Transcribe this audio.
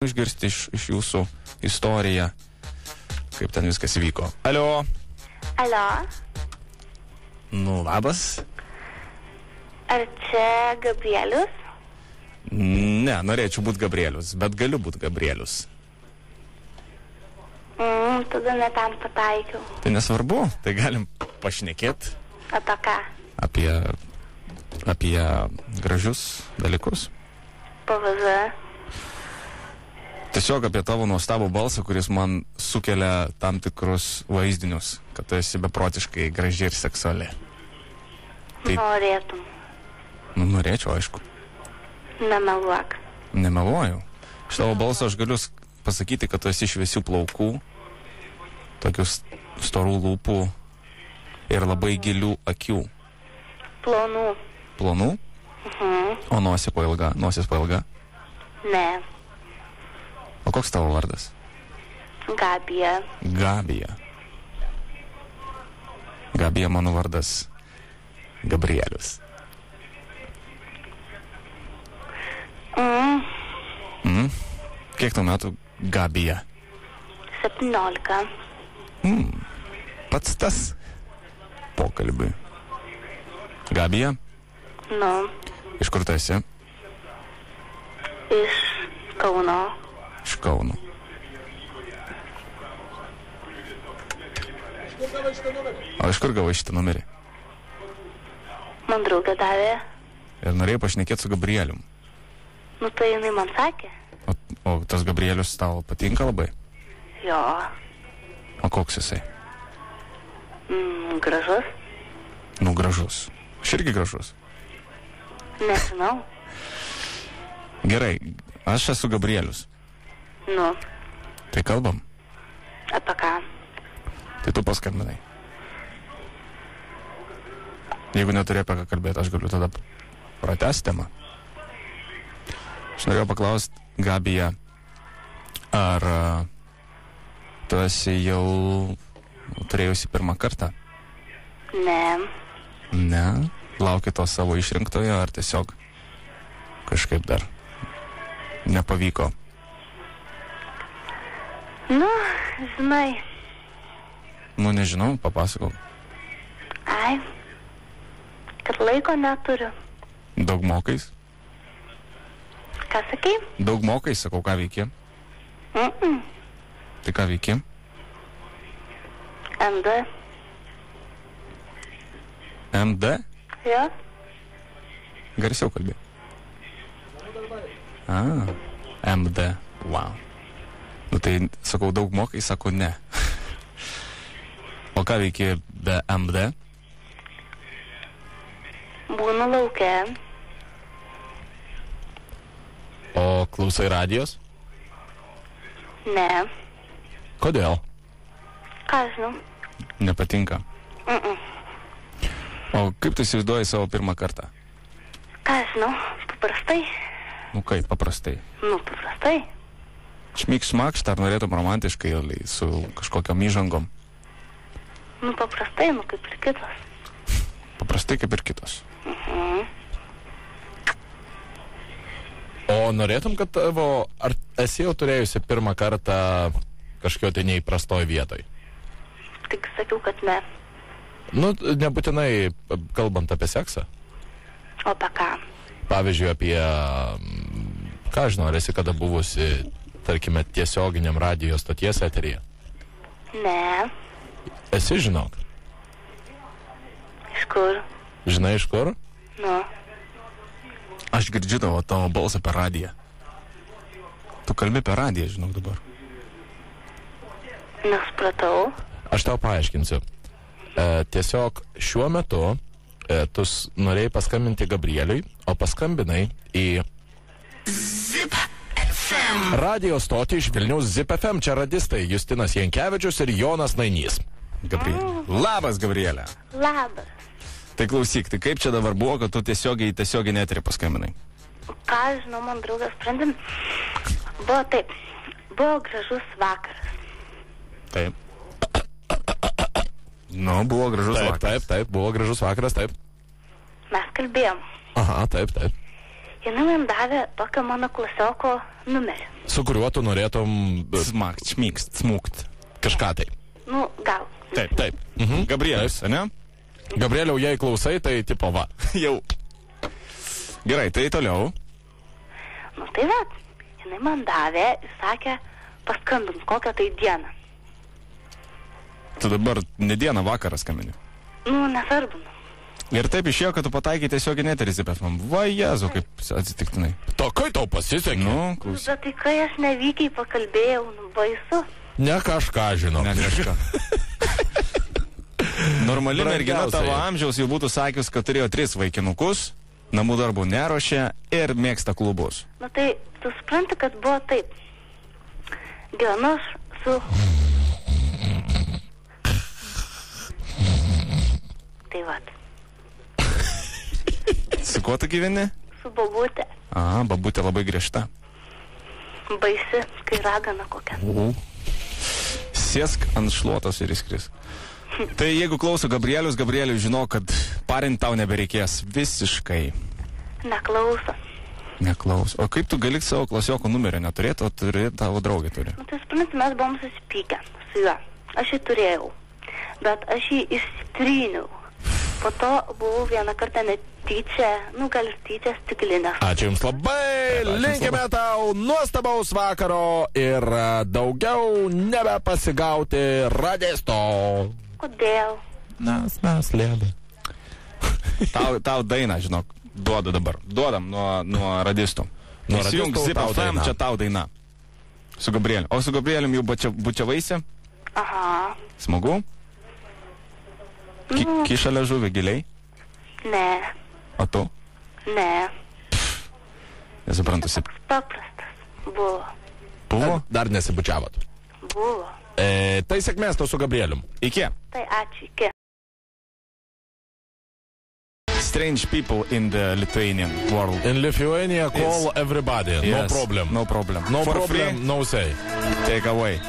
išgirsti iš jūsų istoriją, kaip ten viskas vyko. Alio. Alio. Nu, labas. Ar čia Gabrielius? Ne, norėčiau būti Gabrielius, bet galiu būti Gabrielius. Tada ne tam pataikiau. Tai nesvarbu, tai galim pašnekėti. Apie ką? Apie gražius dalykus. PVZ. Tiesiog apie tavo nuostabų balsą, kuris man sukelia tam tikrus vaizdinius, kad tu esi beprotiškai graži ir seksuali. Tai... Norėtum. Nu, norėčiau, aišku. Nemeluok. Nemeluoju. Iš tavo balso aš galiu pasakyti, kad tu esi šviesių plaukų, tokius storų lūpų ir labai gilių akių. Plonų. Plonų? O nosis pailga? Ne. O koks tavo vardas? Gabija. Gabija. Gabija mano vardas Gabrielius. Kiek tau metų, Gabija? 17. Pats tas pokalbiui. Gabija? Nu. Iš kur tu esi? Iš Kauno. Iš Kauno. O iš kur gavai šitą numerį? Man draugė davė. Ir norėjai pašnekėti su Gabrielium. Nu tai jinai man sakė. O tas Gabrielius tau patinka labai? Jo. O koks jisai? Gražus. Nu, gražus. Aš irgi gražus. Nežinau. Gerai, aš esu Gabrielius. Nu. Tai kalbam? Apie ką? Tai tu paskambinai. Jeigu neturi apie ką kalbėti, aš galiu tada pratęsti temą. Aš norėjau paklausti, Gabija, ar tu esi jau turėjusi pirmą kartą? Ne. Ne? Lauki to savo išrinktojo, ar tiesiog kažkaip dar nepavyko? Nu, žinai. Nu, nežinau, papasakau. Ai, kad laiko neturiu. Daug mokais? Ką sakai? Daug mokais, sakau, ką veiki? Tai ką veiki? MD. MD? Jo. Garsiau kalbė. MD. Wow. Nu tai, sakau, daug mokai, sako, ne. O ką veiki be MD? Būnu lauke. O klausai radijos? Ne. Kodėl? Ką žinau? Nepatinka. O kaip tu įsivaizduoji savo pirmą kartą? Ką žinau? Paprastai. Nu kaip, paprastai? Nu, paprastai. Šmykšt, ar norėtum romantiškai su kažkokiom įžangom? Nu, paprastai, nu kaip ir kitos. Paprastai kaip ir kitos. O norėtum, kad tavo, ar esi jau turėjusi pirmą kartą kažkokio tai neįprastoj vietoj? Tik sakiau, kad ne. Nu, nebūtinai kalbant apie seksą. O apie ką? Pavyzdžiui, apie, ką žinau, ar esi kada buvusi, tarkime, tiesioginiam radijo stoties eteryje? Ne. Esi, žinok? Iš kur? Žinai, iš kur? Nu. Aš girdžiu tavo balsą per radiją. Tu kalbi per radiją, žinok, dabar. Nesupratau. Aš tau paaiškinsiu. Tiesiog šiuo metu tu norėjai paskambinti Gabrieliui, o paskambinai į Zip FM. Radio stotį iš Vilniaus Zip FM. Čia radistai Justinas Jankevičius ir Jonas Nainys. Gabrielė. Labas, Gabrielė. Labas. Tai klausyk, tai kaip čia dabar buvo, kad tu tiesiogiai neterį paskambinai? Ką žinau, man draugas sprendim. Buvo taip. Buvo gražus vakaras. Taip. Nu, buvo gražus vakaras. Taip, buvo gražus vakaras, taip. Mes kalbėjom. Aha, taip. jinai man davė tokio mano klasioko numerį. Su kuriuo tu norėtum Smakt, šmykst, smukt. kažką tai. Nu, gal. Taip. Gabrielis, ne? Gabrieliau, jei klausai, tai tipo va. Jau. Gerai, tai toliau. Nu, tai va, jinai man davė, jis sakė, paskambink kokią tai dieną. Tu dabar ne dieną vakarą skambini. Nu, nesvarbu. Ir taip išėjo, kad tu pataikai tiesiog į neterį ZipFM. Va, Jezu, kaip atsitiktinai. To, kai tau pasisekė? Nu, Nu, klausyk. bet tai kai aš nevykiai pakalbėjau, nu, baisu. Ne kažką žinau. Ne kažką. Normali mergina Brangiausiai. tavo amžiaus jau būtų sakius, kad turėjo 3 vaikinukus, namų darbų neruošia ir mėgsta klubus. Nu, tai tu supranti, kad buvo taip. Gyvenu aš su... Tai va, Su kuo tu gyveni? su bobutė. A, babutė labai griežta. Baisi, kai ragana kokia. Sėsk ant šluotos ir įskris. Tai jeigu klauso Gabrielius, žinok, kad parint tau nebereikės visiškai. Neklauso. Neklaus. O kaip tu gali savo klasioko numerio neturėti, o turi, tavo draugė turi? Nu, tai supranti, mes buvom susipykę su juo. Aš jį turėjau. Bet aš jį išsitryniau. Po to buvau vieną kartą netyčia, nu gal ir tyčia stiklinės. Ačiū Jums labai, linkime tau nuostabaus vakaro ir daugiau nebepasigauti radisto. Kodėl? Nes mes lėda. Tau dainą, žinok, duodu dabar. Duodam nuo radistų. Nuo Įsijunk radistų tau ZipFM, daina. čia tau daina. Su Gabrieliu. O su Gabrielium jau bučiavaisi? Aha. Smagu? Kišalė žuvį giliai? Ne. O tu? Ne. Nesuprantu, Toks paprastas. Buvo. buvo? Dar nesibučiavot. Buvo. Tai sėkmės tau su Gabrielium. Iki. Tai ačiū, iki. Strange people in the Lithuanian world. In Lithuania call Yes. everybody. Yes. No problem. No problem. No For problem, free, no say. take away.